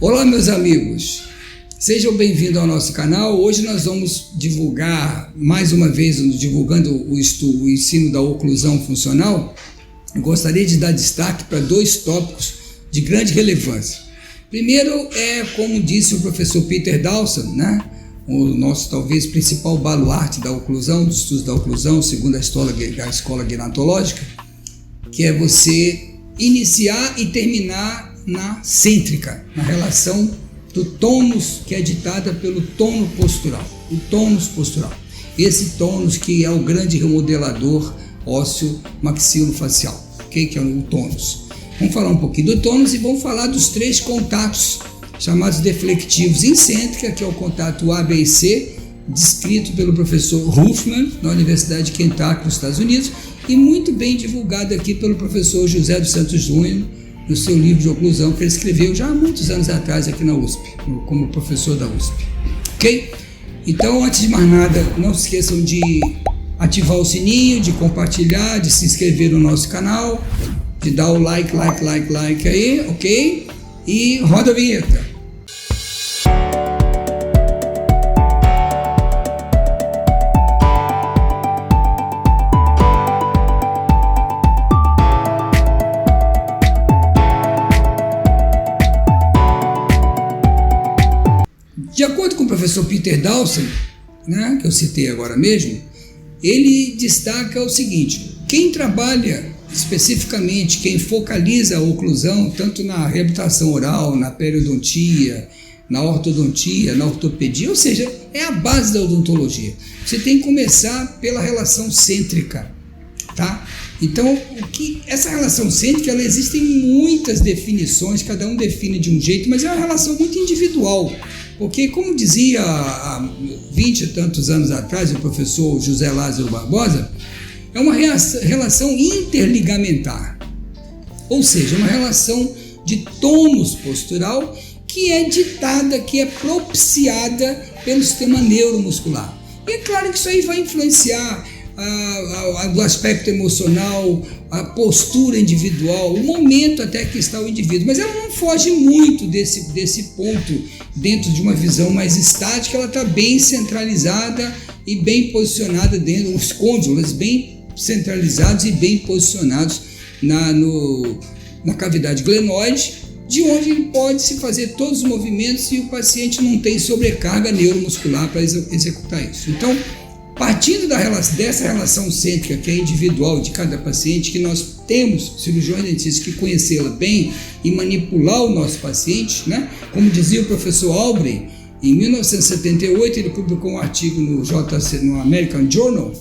Olá, meus amigos, sejam bem-vindos ao nosso canal. Hoje nós vamos divulgar, mais uma vez, divulgando o ensino da oclusão funcional. Eu gostaria de dar destaque para dois tópicos de grande relevância. Primeiro é, como disse o professor Peter Dawson, né? O nosso talvez principal baluarte da oclusão, dos estudos da oclusão, segundo a escola gnatológica, que é você iniciar e terminar na cêntrica, na relação do tônus que é ditada pelo tônus postural, o tônus postural. Esse tônus que é o grande remodelador ósseo maxilofacial, okay? Que é o tônus. Vamos falar um pouquinho do tônus e vamos falar dos três contatos chamados deflectivos em cêntrica, que é o contato A, B e C, descrito pelo professor Huffman, na Universidade de Kentucky, nos Estados Unidos, e muito bem divulgado aqui pelo professor José dos Santos Júnior, no seu livro de oclusão, que ele escreveu já há muitos anos atrás aqui na USP, como professor da USP. Ok? Então, antes de mais nada, não se esqueçam de ativar o sininho, de compartilhar, de se inscrever no nosso canal, de dar o like aí, ok? E roda a vinheta. De acordo com o professor Peter Dawson, né, que eu citei agora mesmo, ele destaca o seguinte: quem trabalha especificamente, quem focaliza a oclusão, tanto na reabilitação oral, na periodontia, na ortodontia, na ortopedia, ou seja, é a base da odontologia. Você tem que começar pela relação cêntrica, tá? Então, essa relação cêntrica, ela existe em muitas definições, cada um define de um jeito, mas é uma relação muito individual. Porque, como dizia há 20 e tantos anos atrás o professor José Lázaro Barbosa, é uma relação interligamentar, ou seja, uma relação de tônus postural que é ditada, que é propiciada pelo sistema neuromuscular. E é claro que isso aí vai influenciar o aspecto emocional, a postura individual, o momento até que está o indivíduo, mas ela não foge muito desse ponto dentro de uma visão mais estática. Ela está bem centralizada e bem posicionada dentro, os côndilos bem centralizados e bem posicionados na cavidade glenoide, de onde pode se fazer todos os movimentos e o paciente não tem sobrecarga neuromuscular para executar isso. Então, partindo dessa relação cêntrica, que é individual de cada paciente, que nós temos, cirurgiões dentistas, que conhecê-la bem e manipular o nosso paciente, né? Como dizia o professor Aubrey, em 1978 ele publicou um artigo no American Journal,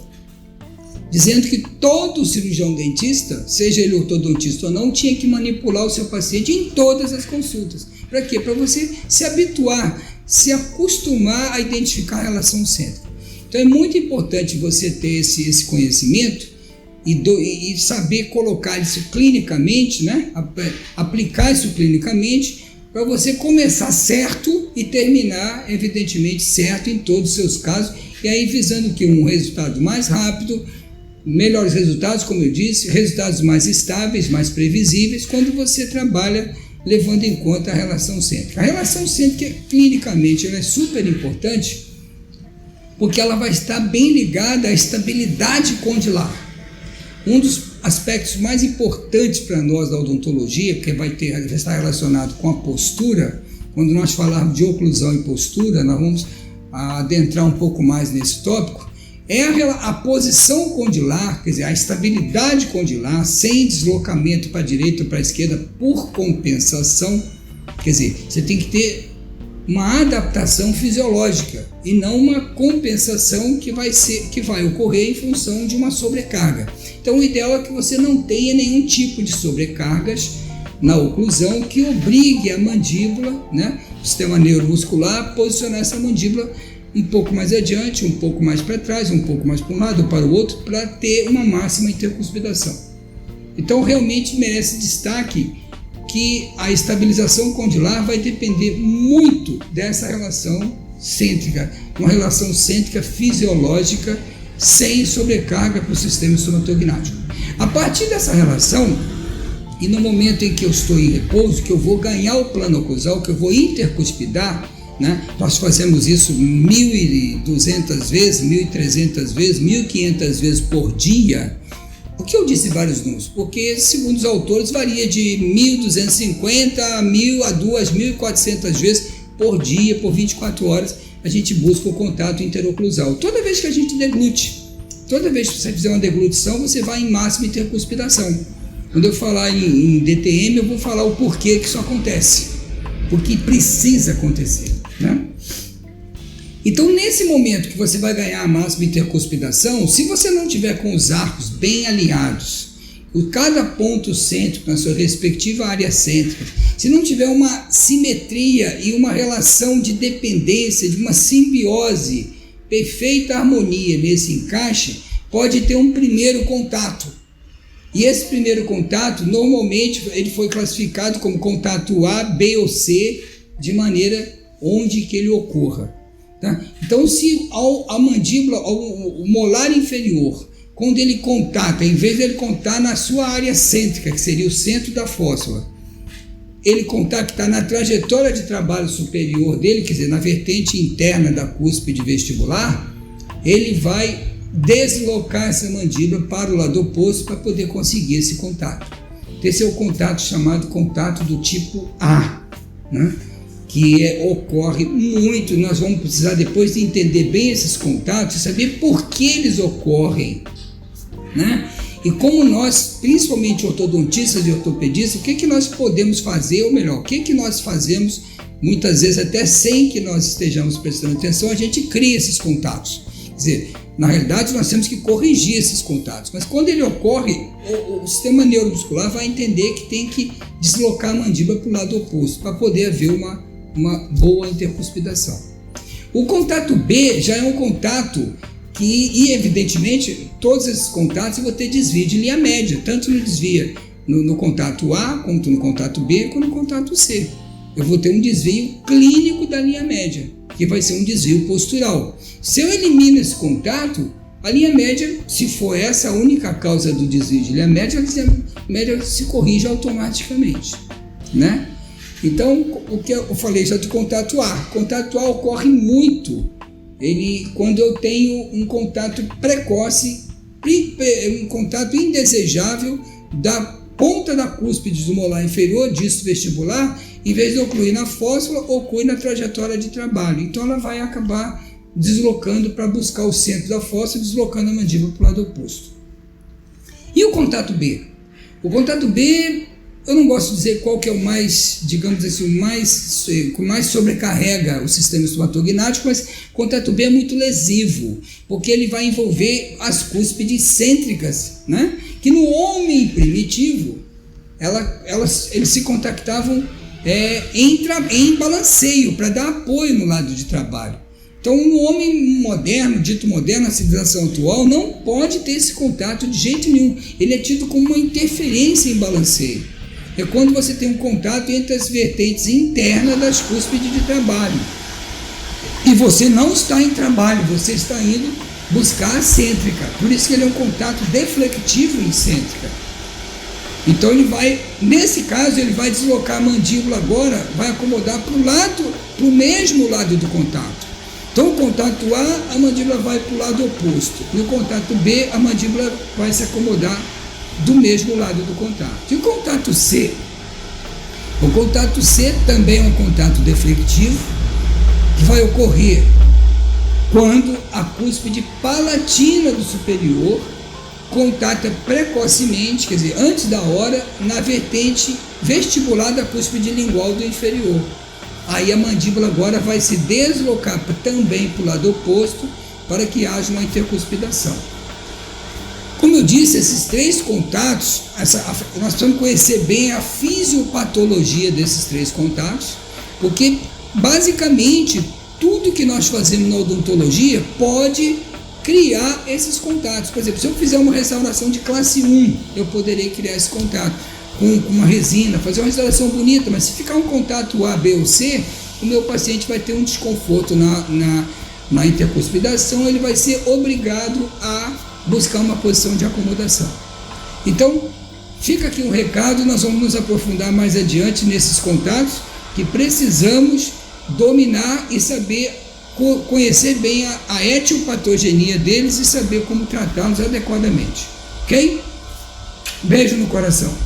dizendo que todo cirurgião dentista, seja ele ortodontista ou não, tinha que manipular o seu paciente em todas as consultas. Para quê? Para você se habituar, se acostumar a identificar a relação cêntrica. Então é muito importante você ter esse conhecimento e saber colocar isso clinicamente, né? Aplicar isso clinicamente, para você começar certo e terminar, evidentemente, certo em todos os seus casos, e aí visando que um resultado mais rápido, melhores resultados, como eu disse, resultados mais estáveis, mais previsíveis, quando você trabalha levando em conta a relação cêntrica. A relação cêntrica, clinicamente, ela é super importante, porque ela vai estar bem ligada à estabilidade condilar. Um dos aspectos mais importantes para nós da odontologia, que vai estar relacionado com a postura, quando nós falarmos de oclusão e postura, nós vamos adentrar um pouco mais nesse tópico, é a posição condilar, quer dizer, a estabilidade condilar, sem deslocamento para a direita ou para a esquerda por compensação. Quer dizer, você tem que ter uma adaptação fisiológica e não uma compensação que vai ocorrer em função de uma sobrecarga. Então, o ideal é que você não tenha nenhum tipo de sobrecargas na oclusão que obrigue a mandíbula, né, o sistema neuromuscular, a posicionar essa mandíbula um pouco mais adiante, um pouco mais para trás, um pouco mais para um lado ou para o outro, para ter uma máxima intercuspidação. Então, realmente merece destaque que a estabilização condilar vai depender muito dessa relação cêntrica, uma relação cêntrica fisiológica sem sobrecarga para o sistema estomatognático. A partir dessa relação, e no momento em que eu estou em repouso, que eu vou ganhar o plano oclusal, que eu vou intercuspidar, né? Nós fazemos isso 1.200 vezes, 1.300 vezes, 1.500 vezes por dia. Por que eu disse vários números? Porque, segundo os autores, varia de 1.250 a 2.400 vezes por dia, por 24 horas, a gente busca o contato interoclusal. Toda vez que a gente deglute, toda vez que você fizer uma deglutição, você vai em máxima intercuspidação. Quando eu falar em DTM, eu vou falar o porquê que isso acontece. Porque precisa acontecer, né? Então, nesse momento que você vai ganhar a máxima intercuspidação, se você não tiver com os arcos bem alinhados, cada ponto cêntrico na sua respectiva área cêntrica, se não tiver uma simetria e uma relação de dependência, de uma simbiose, perfeita harmonia nesse encaixe, pode ter um primeiro contato. E esse primeiro contato, normalmente, ele foi classificado como contato A, B ou C, de maneira onde que ele ocorra. Tá? Então, se a mandíbula, o molar inferior, quando ele contata, em vez de ele contar na sua área cêntrica, que seria o centro da fóssula, ele contactar na trajetória de trabalho superior dele, quer dizer, na vertente interna da cúspide vestibular, ele vai deslocar essa mandíbula para o lado oposto para poder conseguir esse contato. Esse é o contato chamado contato do tipo A, né? Que ocorre muito. Nós vamos precisar depois de entender bem esses contatos, saber por que eles ocorrem, né? E como nós, principalmente ortodontistas e ortopedistas, o que nós podemos fazer, ou melhor, o que nós fazemos, muitas vezes até sem que nós estejamos prestando atenção, a gente cria esses contatos. Quer dizer, na realidade nós temos que corrigir esses contatos, mas quando ele ocorre, o sistema neuromuscular vai entender que tem que deslocar a mandíbula para o lado oposto, para poder haver uma boa intercuspidação. O contato B já é um contato e evidentemente, todos esses contatos eu vou ter desvio de linha média, tanto no contato A, quanto no contato B, quanto no contato C. Eu vou ter um desvio clínico da linha média, que vai ser um desvio postural. Se eu elimino esse contato, a linha média, se for essa a única causa do desvio de linha média, a linha média se corrige automaticamente, né? Então, o que eu falei já do contato A. Contato A ocorre muito quando eu tenho um contato precoce, um contato indesejável da ponta da cúspide do molar inferior, disto vestibular, em vez de ocluir na fóssula, oclui na trajetória de trabalho. Então ela vai acabar deslocando para buscar o centro da fóssula, deslocando a mandíbula para o lado oposto. E o contato B? O contato B, eu não gosto de dizer qual que é o mais, digamos assim, o mais sobrecarrega o sistema estomatognático, mas o contato B é muito lesivo, porque ele vai envolver as cúspides cêntricas, né? Que no homem primitivo, eles se contactavam em balanceio, para dar apoio no lado de trabalho. Então, no homem moderno, dito moderno, na civilização atual, não pode ter esse contato de jeito nenhum. Ele é tido como uma interferência em balanceio. É quando você tem um contato entre as vertentes internas das cúspides de trabalho. E você não está em trabalho, você está indo buscar a cêntrica. Por isso que ele é um contato deflectivo em cêntrica. Então nesse caso, ele vai deslocar a mandíbula agora, vai acomodar para o mesmo lado do contato. Então, o contato A, a mandíbula vai para o lado oposto. No contato B, a mandíbula vai se acomodar do mesmo lado do contato. E o contato C? O contato C também é um contato deflectivo, que vai ocorrer quando a cúspide palatina do superior contata precocemente, quer dizer, antes da hora, na vertente vestibular da cúspide lingual do inferior. Aí a mandíbula agora vai se deslocar também para o lado oposto para que haja uma intercuspidação. Como eu disse, esses três contatos, nós precisamos conhecer bem a fisiopatologia desses três contatos, porque basicamente tudo que nós fazemos na odontologia pode criar esses contatos. Por exemplo, se eu fizer uma restauração de classe 1, eu poderei criar esse contato com uma resina, fazer uma restauração bonita, mas se ficar um contato A, B ou C, o meu paciente vai ter um desconforto na intercuspidação, ele vai ser obrigado a buscar uma posição de acomodação. Então, Fica aqui um recado, nós vamos nos aprofundar mais adiante nesses contatos, que precisamos dominar e saber conhecer bem a etiopatogenia deles e saber como tratá-los adequadamente. Ok? Beijo no coração.